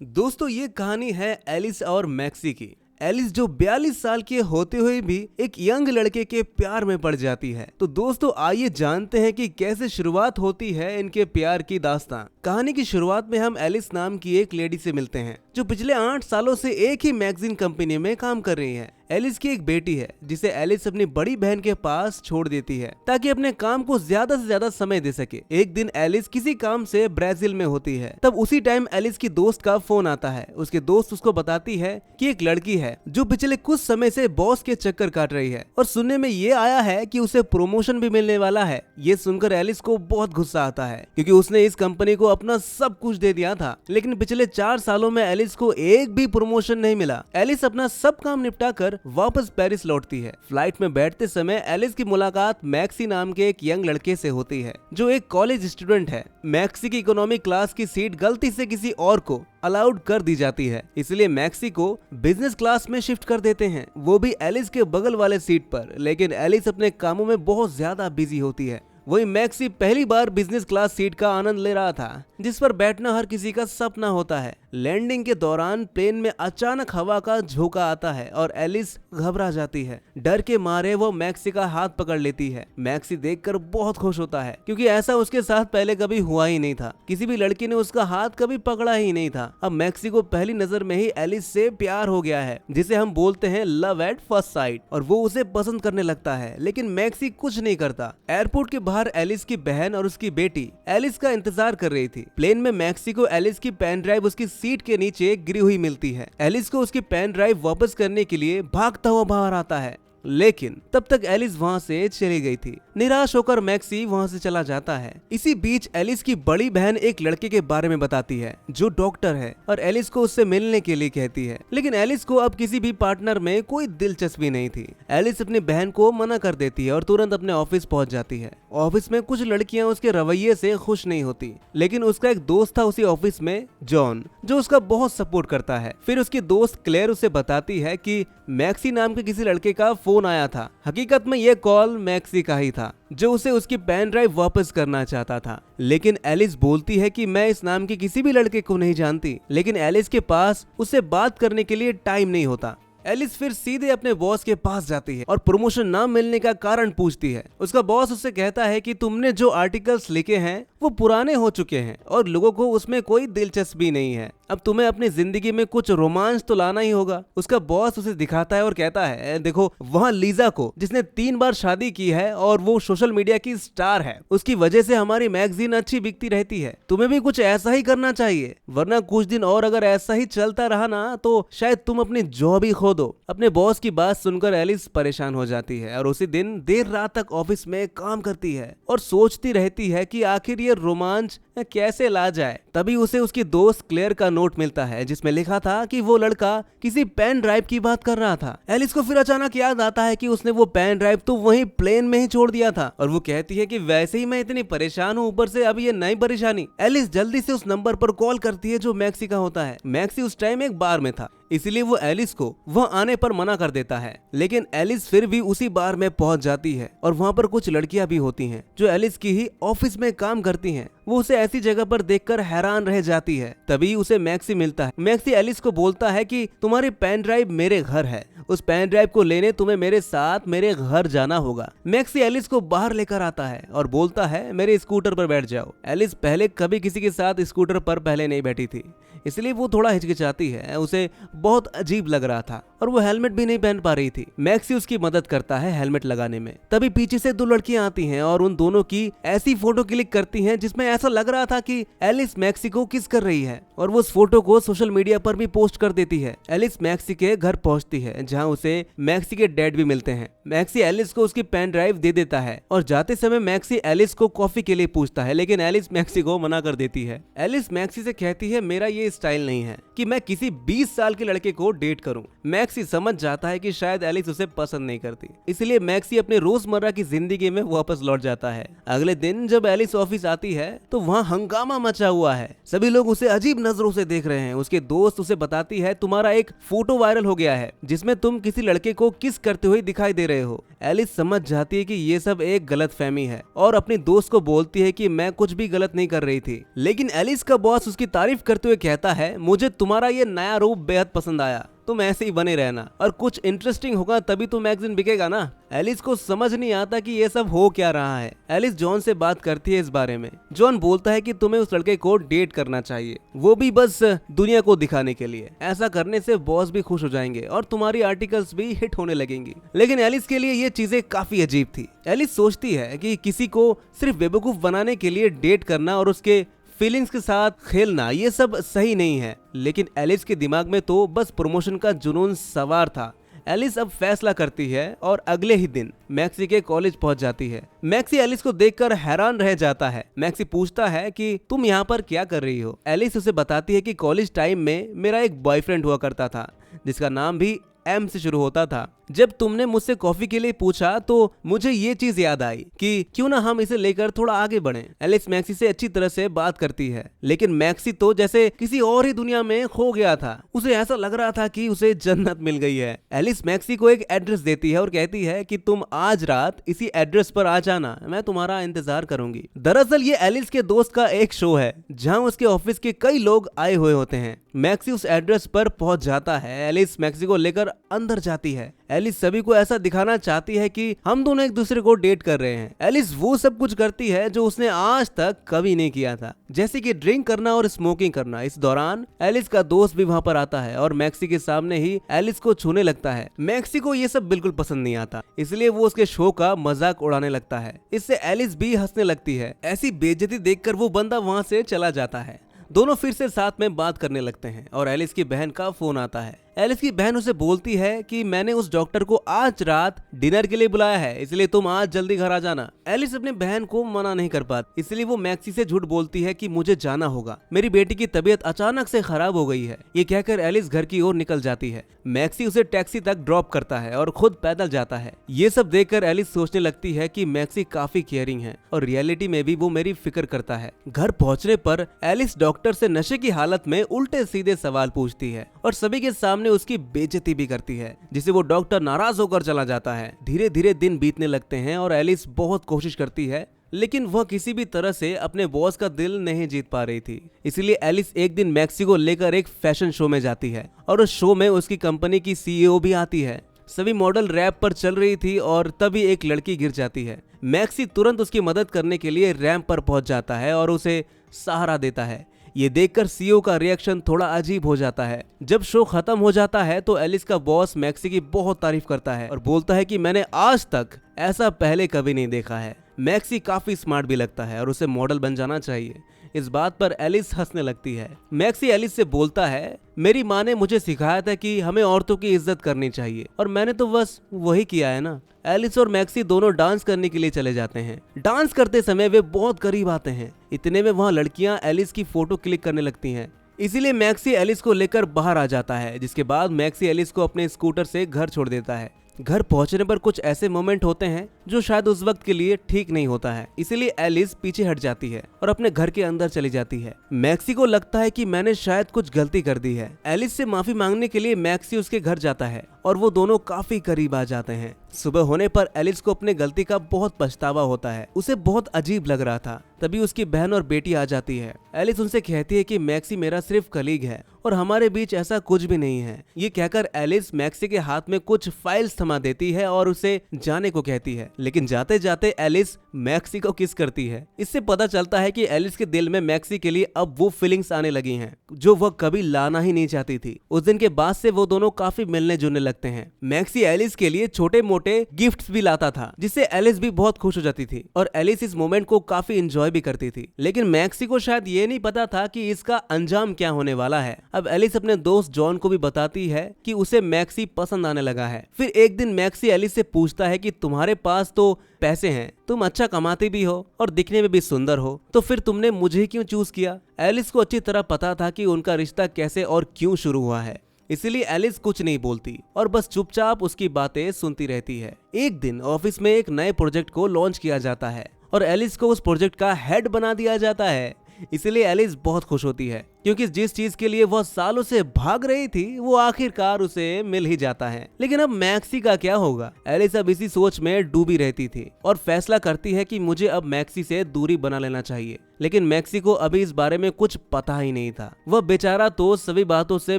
दोस्तों ये कहानी है एलिस और मैक्सी की। एलिस जो 42 साल के होते हुए भी एक यंग लड़के के प्यार में पड़ जाती है। तो दोस्तों आइए जानते हैं कि कैसे शुरुआत होती है इनके प्यार की दास्तां। कहानी की शुरुआत में हम एलिस नाम की एक लेडी से मिलते हैं जो पिछले 8 सालों से एक ही मैगजीन कंपनी में काम कर रही है। एलिस की एक बेटी है जिसे एलिस अपनी बड़ी बहन के पास छोड़ देती है ताकि अपने काम को ज्यादा से ज्यादा समय दे सके। एक दिन एलिस किसी काम से ब्राजील में होती है, तब उसी टाइम एलिस की दोस्त का फोन आता है। उसके दोस्त उसको बताती है कि एक लड़की है जो पिछले कुछ समय से बॉस के चक्कर काट रही है और सुनने में ये आया है कि उसे प्रमोशन भी मिलने वाला है। ये सुनकर एलिस को बहुत गुस्सा आता है क्योंकि उसने इस कंपनी को अपना सब कुछ दे दिया था, लेकिन पिछले 4 सालों में एलिस को एक भी प्रमोशन नहीं मिला। एलिस अपना सब काम निपटा कर वापस पेरिस लौटती है। फ्लाइट में बैठते समय एलिस की मुलाकात मैक्सी नाम के एक यंग लड़के से होती है जो एक कॉलेज स्टूडेंट है। मैक्सी की इकोनॉमी क्लास की सीट गलती से किसी और को अलाउड कर दी जाती है, इसलिए मैक्सी को बिजनेस क्लास में शिफ्ट कर देते हैं, वो भी एलिस के बगल वाले सीट पर। लेकिन एलिस अपने कामों में बहुत ज्यादा बिजी होती है। वही मैक्सी पहली बार बिजनेस क्लास सीट का आनंद ले रहा था जिस पर बैठना हर किसी का सपना होता है। लैंडिंग के दौरान प्लेन में अचानक हवा का झोंका आता है और एलिस घबरा जाती है। डर के मारे वो मैक्सी का हाथ पकड़ लेती है। मैक्सी देखकर बहुत खुश होता है क्योंकि ऐसा उसके साथ पहले कभी हुआ ही नहीं था। किसी भी लड़की ने उसका हाथ कभी पकड़ा ही नहीं था। अब मैक्सी को पहली नजर में ही एलिस से प्यार हो गया है, जिसे हम बोलते हैं लव एट फर्स्ट साइट, और वो उसे पसंद करने लगता है। लेकिन मैक्सी कुछ नहीं करता। एयरपोर्ट के बाहर एलिस की बहन और उसकी बेटी एलिस का इंतजार कर रही थी। प्लेन में मैक्सी को एलिस की पेन ड्राइव उसकी सीट के नीचे गिरी हुई मिलती है। एलिस को उसकी पेन ड्राइव वापस करने के लिए भागता हुआ बाहर आता है, लेकिन तब तक एलिस वहां से चली गई थी। निराश होकर मैक्सी वहां से चला जाता है। इसी बीच एलिस की बड़ी बहन एक लड़के के बारे में बताती है जो डॉक्टर है और एलिस को उससे मिलने के लिए कहती है, लेकिन एलिस को अब किसी भी पार्टनर में कोई दिलचस्पी नहीं थी। एलिस अपनी बहन को मना कर देती है और तुरंत अपने ऑफिस पहुंच जाती है। ऑफिस में कुछ लड़कियां उसके रवैये से खुश नहीं होती, लेकिन उसका एक दोस्त था उसी ऑफिस में, जॉन, जो उसका बहुत सपोर्ट करता है। फिर उसकी दोस्त क्लेयर उसे बताती है कि मैक्सी नाम के किसी लड़के का फोन आया था। हकीकत में ये कॉल मैक्सी का ही था जो उसे उसकी पेन ड्राइव वापस करना चाहता था। लेकिन एलिस बोलती है कि मैं इस नाम के किसी भी लड़के को नहीं जानती, लेकिन एलिस के पास उससे बात करने के लिए टाइम नहीं होता। एलिस फिर सीधे अपने बॉस के पास जाती है और प्रमोशन ना मिलने का कारण पूछती है। उसका बॉस उससे कहता है कि तुमने जो आर्टिकल्स लिखे हैं वो पुराने हो चुके हैं और लोगों को उसमें कोई दिलचस्पी नहीं है। अब तुम्हें अपनी जिंदगी में कुछ रोमांच तो लाना ही होगा। उसका बॉस उसे दिखाता है और कहता है, देखो वहाँ लीजा को, जिसने 3 बार शादी की है और वो सोशल मीडिया की स्टार है, उसकी वजह से हमारी मैगजीन अच्छी बिकती रहती है। तुम्हें भी कुछ ऐसा ही करना चाहिए, वरना कुछ दिन और अगर ऐसा ही चलता रहा ना तो शायद तुम अपनी जॉब ही खो दो। अपने बॉस की बात सुनकर एलिस परेशान हो जाती है और उसी दिन देर रात तक ऑफिस में काम करती है और सोचती रहती है कि आखिर ये रोमांच कैसे ला जाए। तभी उसे उसकी दोस्त क्लेयर का नोट मिलता है जिसमें लिखा था कि वो लड़का किसी पेन ड्राइव की बात कर रहा था। एलिस को फिर अचानक याद आता है कि उसने वो पेन ड्राइव तो वहीं प्लेन में ही छोड़ दिया था और वो कहती है कि वैसे ही मैं इतनी परेशान हूँ, ऊपर से अब ये नई परेशानी। एलिस जल्दी से उस नंबर पर कॉल करती है जो मैक्सी का होता है। मैक्सी उस टाइम एक बार में था, इसलिए वो एलिस को वहां आने पर मना कर देता है, लेकिन एलिस फिर भी उसी बार में पहुंच जाती है और वहां पर कुछ लड़कियां भी होती हैं जो एलिस की ही ऑफिस में काम करती हैं। वो उसे ऐसी जगह पर देखकर हैरान रह जाती है। तभी उसे मैक्सी मिलता है। मैक्सी एलिस को बोलता है कि तुम्हारी पेन ड्राइव मेरे घर है, उस पेन ड्राइव को लेने तुम्हें मेरे साथ मेरे घर जाना होगा। मैक्सी एलिस को बाहर लेकर आता है और बोलता है, मेरे स्कूटर पर बैठ जाओ। एलिस पहले कभी किसी के साथ स्कूटर पर पहले नहीं बैठी थी, इसलिए वो थोड़ा हिचकिचाती है। उसे बहुत अजीब लग रहा था और वो हेलमेट भी नहीं पहन पा रही थी। मैक्सी उसकी मदद करता है हेलमेट लगाने में। तभी पीछे से 2 लड़कियां आती हैं और उन दोनों की ऐसी फोटो क्लिक करती हैं जिसमें ऐसा लग रहा था कि एलिस मैक्सी को किस कर रही है और वो उस फोटो को सोशल मीडिया पर भी पोस्ट कर देती है। एलिस मैक्सी के घर पहुंचती है जहां उसे मैक्सी के डैड भी मिलते हैं। मैक्सी एलिस को उसकी पेन ड्राइव दे देता है और जाते समय मैक्सी एलिस को कॉफी के लिए पूछता है, लेकिन एलिस मैक्सी को मना कर देती है। एलिस मैक्सी से कहती है, मेरा ये स्टाइल नहीं है कि मैं किसी 20 साल के लड़के को डेट करूं। मैक्सी समझ जाता है कि शायद एलिस उसे पसंद नहीं करती, इसलिए मैक्सी अपने रोजमर्रा की जिंदगी में वापस लौट जाता है। अगले दिन जब एलिस ऑफिस आती है तो वहाँ हंगामा मचा हुआ है। सभी लोग उसे अजीब नजरों से देख रहे हैं। उसके दोस्त उसे बताती है, तुम्हारा एक फोटो वायरल हो गया है जिसमें तुम किसी लड़के को किस करते हुए दिखाई दे रहे हो। एलिस समझ जाती है कि ये सब एक गलतफहमी है और अपनी दोस्त को बोलती है कि मैं कुछ भी गलत नहीं कर रही थी। लेकिन एलिस का बॉस उसकी तारीफ करते हुए कहता है, मुझे तुम्हारा ये नया रूप बेहद पसंद आया, तुम ऐसे ही बने रहना और कुछ इंटरेस्टिंग होगा तभी तो मैगजीन बिकेगा ना। एलिस को समझ नहीं आता कि ये सब हो क्या रहा है। एलिस जॉन से बात करती है इस बारे में। जॉन बोलता है कि तुम्हें उस लड़के को डेट करना चाहिए, वो भी बस दुनिया को दिखाने के लिए। ऐसा करने से बॉस भी खुश हो जाएंगे और तुम्हारी आर्टिकल्स भी हिट होने लगेंगी। लेकिन एलिस के लिए ये चीजें काफी अजीब थी। एलिस सोचती है कि किसी को सिर्फ बेवकूफ बनाने के लिए डेट करना और उसके फीलिंग्स के साथ खेलना ये सब सही नहीं है। लेकिन एलिस के दिमाग में तो बस प्रमोशन का जुनून सवार था। एलिस अब फैसला करती है और अगले ही दिन मैक्सी के कॉलेज पहुंच जाती है। मैक्सी एलिस को देखकर हैरान रह जाता है। मैक्सी पूछता है कि तुम यहाँ पर क्या कर रही हो। एलिस उसे बताती है कि कॉलेज टाइम में मेरा एक बॉयफ्रेंड हुआ करता था जिसका नाम भी एम से शुरू होता था। जब तुमने मुझसे कॉफी के लिए पूछा तो मुझे ये चीज याद आई कि क्यों ना हम इसे लेकर थोड़ा आगे बढ़ें। एलिस मैक्सी से अच्छी तरह से बात करती है, लेकिन मैक्सी तो जैसे किसी और ही दुनिया में खो गया था। उसे ऐसा लग रहा था कि उसे जन्नत मिल गई है। एलिस मैक्सी को एक एड्रेस देती है और कहती है कि तुम आज रात इसी एड्रेस पर आ जाना, मैं तुम्हारा इंतजार करूंगी। दरअसल ये एलिस के दोस्त का एक शो है जहाँ उसके ऑफिस के कई लोग आए हुए होते हैं। मैक्सी उस एड्रेस पर पहुंच जाता है। एलिस मैक्सी को लेकर अंदर जाती है। एलिस सभी को ऐसा दिखाना चाहती है कि हम दोनों एक दूसरे को डेट कर रहे हैं। एलिस वो सब कुछ करती है जो उसने आज तक कभी नहीं किया था, जैसे कि ड्रिंक करना और स्मोकिंग करना। इस दौरान एलिस का दोस्त भी वहां पर आता है और मैक्सी के सामने ही एलिस को छूने लगता है। मैक्सी को ये सब बिल्कुल पसंद नहीं आता, इसलिए वो उसके शो का मजाक उड़ाने लगता है। इससे एलिस भी हंसने लगती है। ऐसी बेइज्जती देखकर वो बंदा वहां से चला जाता है। दोनों फिर से साथ में बात करने लगते हैं और एलिस की बहन का फोन आता है। एलिस की बहन उसे बोलती है कि मैंने उस डॉक्टर को आज रात डिनर के लिए बुलाया है, इसलिए तुम आज जल्दी घर आ जाना। एलिस अपनी बहन को मना नहीं कर पाती, इसलिए वो मैक्सी से झूठ बोलती है कि मुझे जाना होगा, मेरी बेटी की तबीयत अचानक से खराब हो गई है। ये कहकर एलिस घर की ओर निकल जाती है। मैक्सी उसे टैक्सी तक ड्रॉप करता है और खुद पैदल जाता है। ये सब देखकर एलिस सोचने लगती है कि मैक्सी काफी केयरिंग है और रियलिटी में भी वो मेरी फिक्र करता है। घर पहुंचने पर एलिस डॉक्टर से नशे की हालत में उल्टे सीधे सवाल पूछती है और सभी के सामने उसकी बेइज्जती भी करती है, जिसे वो डॉक्टर नाराज होकर चला जाता है। धीरे धीरे दिन बीतने लगते हैं और एलिस बहुत कोशिश करती है, लेकिन वह किसी भी तरह से अपने बॉस का दिल नहीं जीत पा रही थी। इसलिए एलिस एक दिन मैक्सी को लेकर एक फैशन शो में जाती है और उस शो में उसकी कंपनी की सीईओ भी आती है। सभी मॉडल रैंप पर चल रही थी और तभी एक लड़की गिर जाती है। मैक्सी तुरंत उसकी मदद करने के लिए रैंप पर पहुंच जाता है और उसे सहारा देता है। ये देखकर सीईओ का रिएक्शन थोड़ा अजीब हो जाता है। जब शो खत्म हो जाता है तो एलिस का बॉस मैक्सी की बहुत तारीफ करता है और बोलता है कि मैंने आज तक ऐसा पहले कभी नहीं देखा है। मैक्सी काफी स्मार्ट भी लगता है और उसे मॉडल बन जाना चाहिए। इस बात पर एलिस हंसने लगती है। मैक्सी एलिस से बोलता है, मेरी माँ ने मुझे सिखाया था कि हमें औरतों की इज्जत करनी चाहिए और मैंने तो बस वही किया है ना। एलिस और मैक्सी दोनों डांस करने के लिए चले जाते हैं। डांस करते समय वे बहुत करीब आते हैं। इतने में वहाँ लड़कियां एलिस की फोटो क्लिक करने लगती हैं। इसीलिए मैक्सी एलिस को लेकर बाहर आ जाता है, जिसके बाद मैक्सी एलिस को अपने स्कूटर से घर छोड़ देता है। घर पहुंचने पर कुछ ऐसे मोमेंट होते हैं जो शायद उस वक्त के लिए ठीक नहीं होता है, इसीलिए एलिस पीछे हट जाती है और अपने घर के अंदर चली जाती है। मैक्सी को लगता है कि मैंने शायद कुछ गलती कर दी है। एलिस से माफी मांगने के लिए मैक्सी उसके घर जाता है और वो दोनों काफी करीब आ जाते हैं। सुबह होने पर एलिस को अपने गलती का बहुत पछतावा होता है। उसे बहुत अजीब लग रहा था। तभी उसकी बहन और बेटी आ जाती है। एलिस उनसे कहती है कि मैक्सी मेरा सिर्फ कलीग है और हमारे बीच ऐसा कुछ भी नहीं है। ये कहकर एलिस मैक्सी के हाथ में कुछ फाइल्स थमा देती है और उसे जाने को कहती है, लेकिन जाते जाते एलिस मैक्सी को किस करती है। इससे पता चलता है कि एलिस के दिल में मैक्सी के लिए अब वो फीलिंग्स आने लगी हैं जो वह कभी लाना ही नहीं चाहती थी। उस दिन के बाद से वो दोनों काफी मिलने जुलने लगते हैं। मैक्सी एलिस के लिए छोटे मोटे गिफ्ट्स भी लाता था, जिससे एलिस भी बहुत खुश हो जाती थी और एलिस इस मोमेंट को काफी एंजॉय भी करती थी। लेकिन मैक्सी को शायद ये नहीं पता था कि इसका अंजाम क्या होने वाला है। अब एलिस अपने दोस्त जॉन को भी बताती है कि उसे मैक्सी पसंद आने लगा है। फिर एक दिन मैक्सी एलिस से पूछता है कि तुम्हारे पास तो पैसे हैं, तुम अच्छा कमाते भी हो और दिखने में भी सुंदर हो, तो फिर तुमने मुझे क्यों चूज किया। एलिस को अच्छी तरह पता था कि उनका रिश्ता कैसे और क्यों शुरू हुआ है, इसलिए एलिस कुछ नहीं बोलती और बस चुपचाप उसकी बातें सुनती रहती है। एक दिन ऑफिस में एक नए प्रोजेक्ट को लॉन्च किया जाता है और एलिस को उस प्रोजेक्ट का हेड बना दिया जाता है, इसलिए एलिस बहुत खुश होती है। क्योंकि जिस चीज के लिए वह सालों से भाग रही थी वो आखिरकार उसे मिल ही जाता है। लेकिन अब मैक्सी का क्या होगा? एलिस अब इसी सोच में डूबी रहती थी और फैसला करती है कि मुझे अब मैक्सी से दूरी बना लेना चाहिए। लेकिन मैक्सी को अभी इस बारे में कुछ पता ही नहीं था। वह बेचारा तो सभी बातों से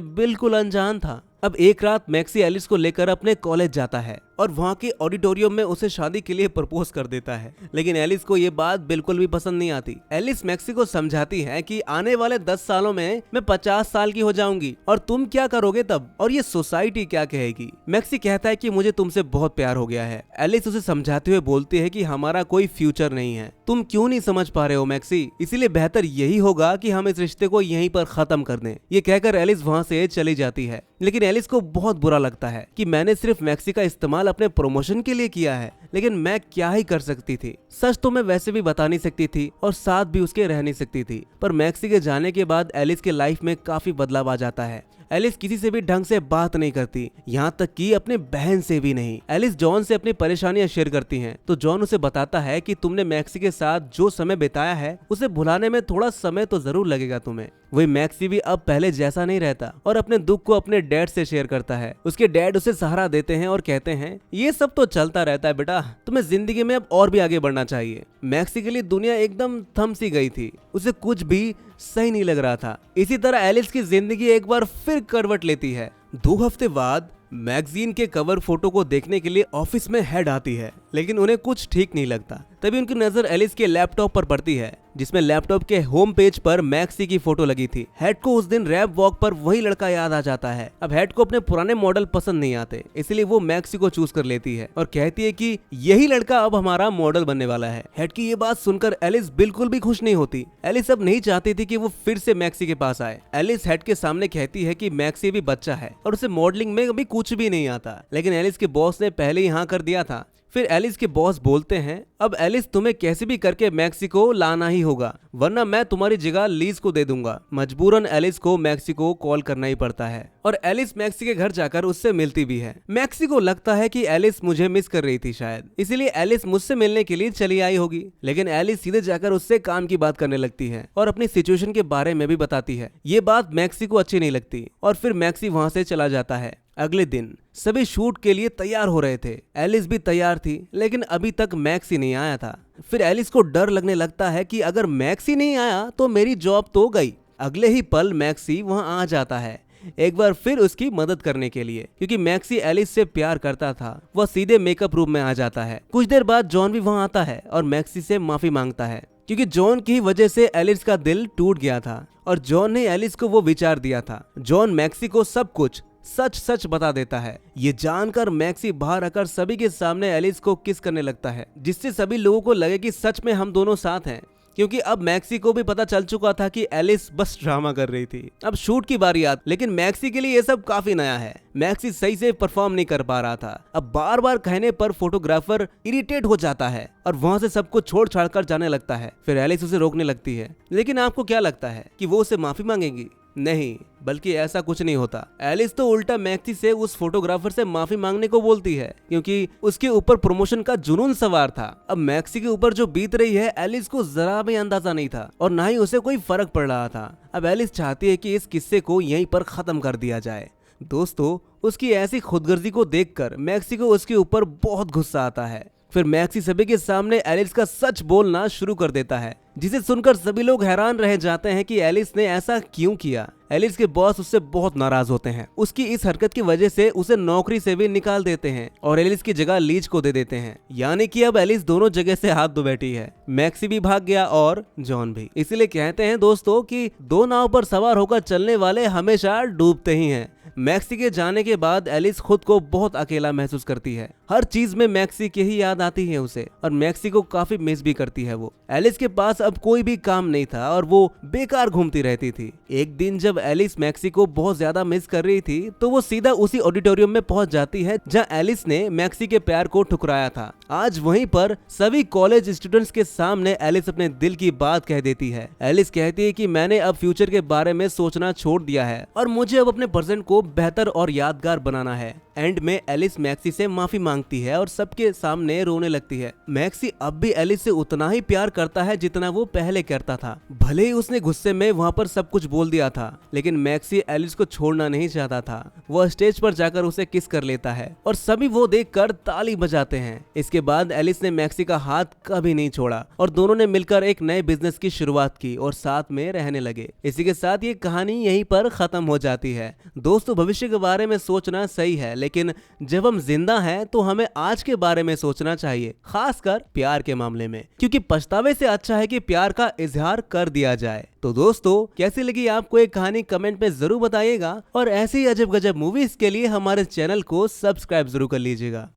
बिल्कुल अनजान था। अब एक रात मैक्सी एलिस को लेकर अपने कॉलेज जाता है और वहाँ के ऑडिटोरियम में उसे शादी के लिए प्रपोज कर देता है। लेकिन एलिस को ये बात बिल्कुल भी पसंद नहीं आती। एलिस मैक्सी को समझाती है कि आने वाले 10 सालों में मैं 50 साल की हो जाऊंगी और तुम क्या करोगे तब, और ये सोसाइटी क्या कहेगी। मैक्सी कहता है कि मुझे तुमसे बहुत प्यार हो गया है। एलिस उसे समझाते हुए बोलती है कि हमारा कोई फ्यूचर नहीं है। तुम क्यों नहीं समझ पा रहे हो मैक्सी? इसीलिए बेहतर यही होगा कि हम इस रिश्ते को यहीं पर खत्म कर दें। ये कहकर एलिस वहाँ से चली जाती है। लेकिन एलिस को बहुत बुरा लगता है कि मैंने सिर्फ मैक्सी का इस्तेमाल अपने प्रमोशन के लिए किया है, लेकिन मैं क्या ही कर सकती थी। सच तो मैं वैसे भी बता नहीं सकती थी और साथ भी उसके रह नहीं सकती थी। पर मैक्सी के जाने के बाद एलिस के लाइफ में काफी बदलाव आ जाता है। एलिस किसी से भी ढंग से बात नहीं करती, यहाँ तक कि अपने बहन से भी नहीं। एलिस जॉन से अपनी परेशानियां शेयर करती हैं, तो जॉन उसे बताता है कि तुमने मैक्सी के साथ जो समय बिताया है उसे भुलाने में थोड़ा समय तो जरूर लगेगा तुम्हें। वही मैक्सी भी अब पहले जैसा नहीं रहता और अपने दुख को अपने डैड से शेयर करता है। उसके डैड उसे सहारा देते हैं और कहते हैं ये सब तो चलता रहता है बेटा, तुम्हें जिंदगी में अब और भी आगे बढ़ना चाहिए। मैक्सी के लिए दुनिया एकदम थम सी गई थी, उसे कुछ भी सही नहीं लग रहा था। इसी तरह एलिस की जिंदगी एक बार फिर करवट लेती है। 2 हफ्ते बाद मैगजीन के कवर फोटो को देखने के लिए ऑफिस में हेड आती है, लेकिन उन्हें कुछ ठीक नहीं लगता। तभी उनकी नजर एलिस के लैपटॉप पर पड़ती है, जिसमें लैपटॉप के होम पेज पर मैक्सी की फोटो लगी थी। हेड को उस दिन रैप वॉक पर वही लड़का याद आ जाता है। अब हेड को अपने पुराने मॉडल पसंद नहीं आते, इसलिए वो मैक्सी को चूज कर लेती है और कहती है कि यही लड़का अब हमारा मॉडल बनने वाला है। हेड की ये बात सुनकर एलिस बिल्कुल भी खुश नहीं होती। एलिस अब नहीं चाहती थी कि वो फिर से मैक्सी के पास आए। एलिस हेड के सामने कहती है कि मैक्सी भी बच्चा है और उसे मॉडलिंग में अभी कुछ भी नहीं आता। लेकिन एलिस के बॉस ने पहले ही हाँ कर दिया था। फिर एलिस के बॉस बोलते हैं अब एलिस तुम्हें कैसे भी करके मैक्सी को लाना ही होगा, वरना मैं तुम्हारी जगह लीज को दे दूंगा। मजबूरन एलिस को मैक्सी को कॉल करना ही पड़ता है और एलिस मैक्सी के घर जाकर उससे मिलती भी है। मैक्सी को लगता है कि एलिस मुझे मिस कर रही थी शायद, इसीलिए एलिस मुझसे मिलने के लिए चली आई होगी। लेकिन एलिस सीधे जाकर उससे काम की बात करने लगती है और अपनी सिचुएशन के बारे में भी बताती है। ये बात मैक्सी को अच्छी नहीं लगती और फिर मैक्सी वहाँ से चला जाता है। अगले दिन सभी शूट के लिए तैयार हो रहे थे। एलिस भी तैयार थी, लेकिन अभी तक मैक्सी नहीं आया था। फिर एलिस को डर लगने लगता है कि अगर मैक्सी नहीं आया तो मेरी जॉब तो गई। अगले ही पल मैक्सी वहां आ जाता है, एक बार फिर उसकी मदद करने के लिए। क्योंकि मैक्सी एलिस से प्यार करता था, वह सीधे मेकअप रूम में आ जाता है। कुछ देर बाद जॉन भी वहां आता है और मैक्सी से माफी मांगता है, क्योंकि जॉन की वजह से एलिस का दिल टूट गया था और जॉन ने एलिस को वो विचार दिया था। जॉन मैक्सी को सब कुछ सच सच बता देता है। ये जानकर मैक्सी बाहर आकर सभी के सामने एलिस को किस करने लगता है, जिससे सभी लोगों को लगे कि सच में हम दोनों साथ हैं। क्योंकि अब मैक्सी को भी पता चल चुका था कि एलिस बस ड्रामा कर रही थी। अब शूट की बारी आती, लेकिन मैक्सी के लिए ये सब काफी नया है। मैक्सी सही से परफॉर्म नहीं कर पा रहा था। अब बार बार कहने पर फोटोग्राफर इरिटेट हो जाता है और वहां से सब कुछ छोड़ छाड़ कर जाने लगता है। फिर एलिस उसे रोकने लगती है। लेकिन आपको क्या लगता है कि वो उसे माफी मांगेगी? नहीं, बल्कि ऐसा कुछ नहीं होता। एलिस तो उल्टा मैक्सी से उस फोटोग्राफर से माफी मांगने को बोलती है, क्योंकि उसके ऊपर प्रमोशन का जुनून सवार था। अब मैक्सी के ऊपर जो बीत रही है एलिस को जरा भी अंदाजा नहीं था और ना ही उसे कोई फर्क पड़ रहा था। अब एलिस चाहती है कि इस किस्से को यहीं पर खत्म कर दिया जाए। दोस्तों, उसकी ऐसी खुदगर्जी को देखकर मैक्सी को उसके ऊपर बहुत गुस्सा आता है। फिर मैक्सी सभी के सामने एलिस का सच बोलना शुरू कर देता है, जिसे सुनकर सभी लोग हैरान रह जाते हैं कि एलिस ने ऐसा क्यों किया। एलिस के बॉस उससे बहुत नाराज होते हैं। उसकी इस हरकत की वजह से उसे नौकरी से भी निकाल देते हैं और एलिस की जगह लीज को दे देते हैं। यानी कि अब एलिस दोनों जगह से हाथ धो बैठी है। मैक्सी भी भाग गया और जॉन भी। इसलिए कहते हैं दोस्तों कि 2 नाव पर सवार होकर चलने वाले हमेशा डूबते ही हैं। मैक्सी के जाने के बाद एलिस खुद को बहुत अकेला महसूस करती है। हर चीज में मैक्सी की ही याद आती है उसे और मैक्सी को काफी मिस भी करती है वो। एलिस के पास अब कोई भी काम नहीं था और वो बेकार घूमती रहती थी। एक दिन जब एलिस मैक्सी को बहुत ज्यादा मिस कर रही थी तो वो सीधा उसी ऑडिटोरियम में पहुंच जाती है जहां एलिस ने मैक्सी के प्यार को ठुकराया था। आज वहीं पर सभी कॉलेज स्टूडेंट्स के सामने एलिस अपने दिल की बात कह देती है। एलिस कहती है कि मैंने अब फ्यूचर के बारे में सोचना छोड़ दिया है और मुझे अब अपने प्रेजेंट को बेहतर और यादगार बनाना है। एंड में एलिस मैक्सी से माफी मांग मांगती है और सबके सामने रोने लगती है। मैक्सी अब भी एलिस से उतना ही प्यार करता है जितना वो पहले करता था। भले ही उसने गुस्से में वहाँ पर सब कुछ बोल दिया था, लेकिन मैक्सी एलिस को छोड़ना नहीं चाहता था। वह स्टेज पर जाकर उसे किस कर लेता है और सभी वो देखकर ताली बजाते हैं। इसके बाद एलिस ने मैक्सी का हाथ कभी नहीं छोड़ा और दोनों ने मिलकर एक नए बिजनेस की शुरुआत की और साथ में रहने लगे। इसी के साथ ये कहानी यहीं पर खत्म हो जाती है। दोस्तों, भविष्य के बारे में सोचना सही है, लेकिन जब हम जिंदा हैं तो हमें आज के बारे में सोचना चाहिए, खासकर प्यार के मामले में, क्योंकि पछतावे से अच्छा है कि प्यार का इजहार कर दिया जाए। तो दोस्तों, कैसी लगी आपको एक कहानी कमेंट में जरूर बताइएगा और ऐसे ही अजब गजब मूवीज के लिए हमारे चैनल को सब्सक्राइब जरूर कर लीजिएगा।